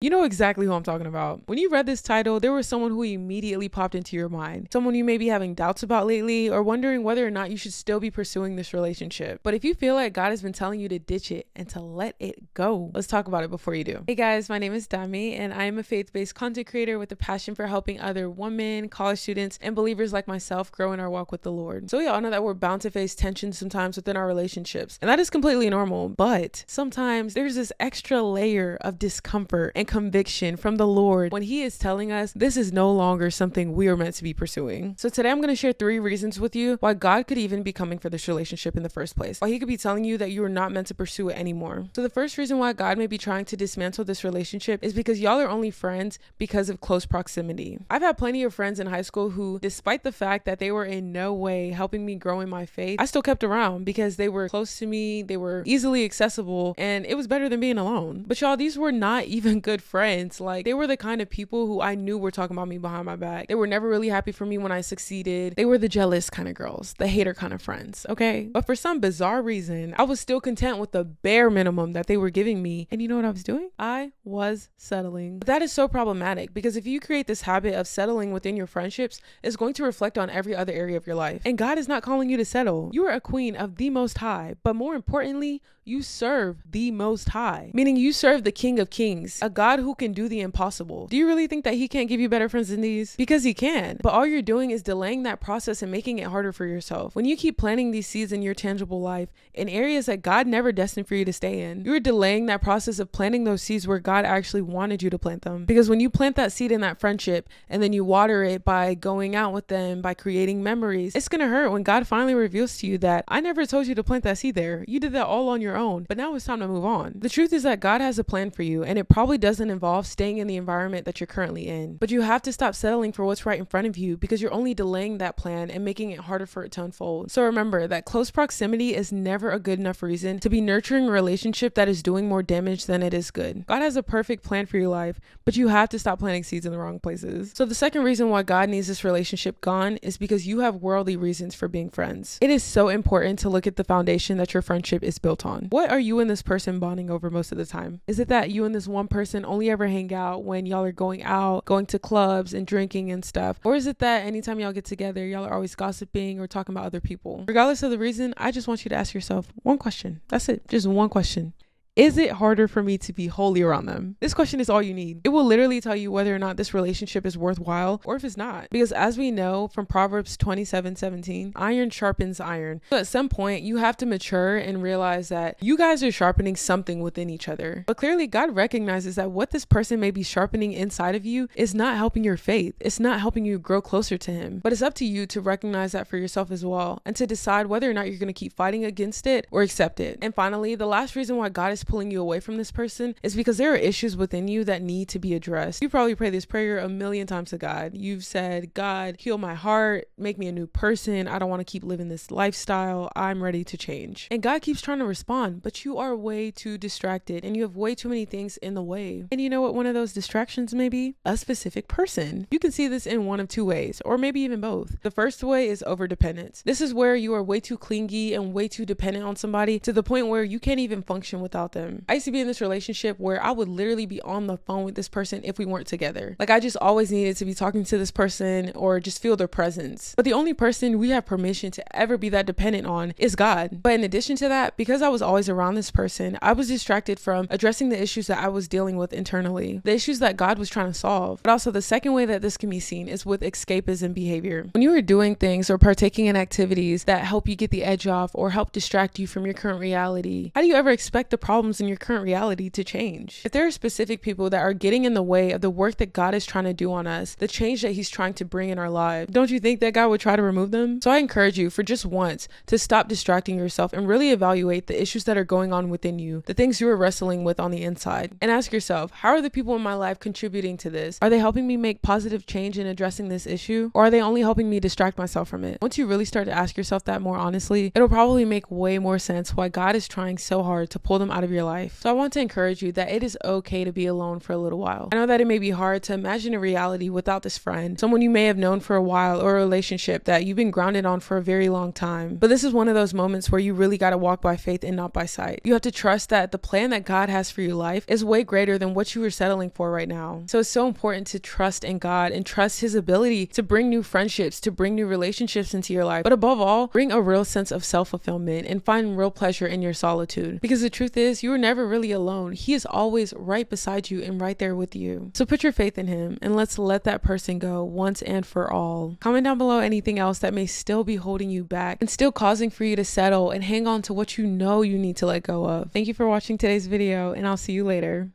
You know exactly who I'm talking about. When you read this title, there was someone who immediately popped into your mind. Someone you may be having doubts about lately or wondering whether or not you should still be pursuing this relationship. But if you feel like God has been telling you to ditch it and to let it go, let's talk about it before you do. Hey guys, my name is Dami and I am a faith-based content creator with a passion for helping other women, college students, and believers like myself grow in our walk with the Lord. So we all know that we're bound to face tension sometimes within our relationships, and that is completely normal. But sometimes there's this extra layer of discomfort and conviction from the Lord when He is telling us this is no longer something we are meant to be pursuing. So today I'm going to share 3 reasons with you why God could even be coming for this relationship in the first place. Why He could be telling you that you are not meant to pursue it anymore. So the first reason why God may be trying to dismantle this relationship is because y'all are only friends because of close proximity. I've had plenty of friends in high school who, despite the fact that they were in no way helping me grow in my faith, I still kept around because they were close to me, they were easily accessible, and it was better than being alone. But y'all, these were not even good friends. Like, they were the kind of people who I knew were talking about me behind my back. They were never really happy for me when I succeeded. They were the jealous kind of girls, the hater kind of friends, okay? But for some bizarre reason, I was still content with the bare minimum that they were giving me. And you know what I was doing? I was settling. But that is so problematic because if you create this habit of settling within your friendships, it's going to reflect on every other area of your life. And God is not calling you to settle. You are a queen of the Most High, but more importantly, you serve the Most High, meaning you serve the King of Kings, a God who can do the impossible. Do you really think that He can't give you better friends than these? Because He can, but all you're doing is delaying that process and making it harder for yourself. When you keep planting these seeds in your tangible life in areas that God never destined for you to stay in, you're delaying that process of planting those seeds where God actually wanted you to plant them. Because when you plant that seed in that friendship and then you water it by going out with them, by creating memories, it's gonna hurt when God finally reveals to you that I never told you to plant that seed there. You did that all on your own, but now it's time to move on. The truth is that God has a plan for you, and it probably doesn't involve staying in the environment that you're currently in. But you have to stop settling for what's right in front of you because you're only delaying that plan and making it harder for it to unfold. So remember that close proximity is never a good enough reason to be nurturing a relationship that is doing more damage than it is good. God has a perfect plan for your life, but you have to stop planting seeds in the wrong places. So the second reason why God needs this relationship gone is because you have worldly reasons for being friends. It is so important to look at the foundation that your friendship is built on. What are you and this person bonding over most of the time? Is it that you and this one person only ever hang out when y'all are going out, going to clubs and drinking and stuff? Or is it that anytime y'all get together, y'all are always gossiping or talking about other people? Regardless of the reason, I just want you to ask yourself one question. That's it. Just one question. Is it harder for me to be holy around them? This question is all you need. It will literally tell you whether or not this relationship is worthwhile or if it's not. Because as we know from Proverbs 27:17, iron sharpens iron. So at some point, you have to mature and realize that you guys are sharpening something within each other. But clearly, God recognizes that what this person may be sharpening inside of you is not helping your faith. It's not helping you grow closer to Him. But it's up to you to recognize that for yourself as well and to decide whether or not you're going to keep fighting against it or accept it. And finally, the last reason why God is pulling you away from this person is because there are issues within you that need to be addressed. You probably pray this prayer a million times to God. You've said, God, heal my heart, make me a new person. I don't want to keep living this lifestyle. I'm ready to change. And God keeps trying to respond, but you are way too distracted and you have way too many things in the way. And you know what one of those distractions may be? A specific person. You can see this in one of 2 ways, or maybe even both. The first way is overdependence. This is where you are way too clingy and way too dependent on somebody to the point where you can't even function without them. I used to be in this relationship where I would literally be on the phone with this person if we weren't together. Like, I just always needed to be talking to this person or just feel their presence. But the only person we have permission to ever be that dependent on is God. But in addition to that, because I was always around this person, I was distracted from addressing the issues that I was dealing with internally, the issues that God was trying to solve. But also the second way that this can be seen is with escapism behavior. When you are doing things or partaking in activities that help you get the edge off or help distract you from your current reality, how do you ever expect the problems in your current reality to change? If there are specific people that are getting in the way of the work that God is trying to do on us, the change that He's trying to bring in our lives, don't you think that God would try to remove them? So I encourage you for just once to stop distracting yourself and really evaluate the issues that are going on within you, the things you are wrestling with on the inside, and ask yourself, how are the people in my life contributing to this? Are they helping me make positive change in addressing this issue, or are they only helping me distract myself from it? Once you really start to ask yourself that more honestly, it'll probably make way more sense why God is trying so hard to pull them out of your your life. So I want to encourage you that it is okay to be alone for a little while. I know that it may be hard to imagine a reality without this friend, someone you may have known for a while, or a relationship that you've been grounded on for a very long time. But this is one of those moments where you really got to walk by faith and not by sight. You have to trust that the plan that God has for your life is way greater than what you are settling for right now. So it's so important to trust in God and trust his ability to bring new friendships, to bring new relationships into your life. But above all, bring a real sense of self-fulfillment and find real pleasure in your solitude. Because the truth is, you are never really alone. He is always right beside you and right there with you. So put your faith in him and let's let that person go once and for all. Comment down below anything else that may still be holding you back and still causing for you to settle and hang on to what you know you need to let go of. Thank you for watching today's video, and I'll see you later.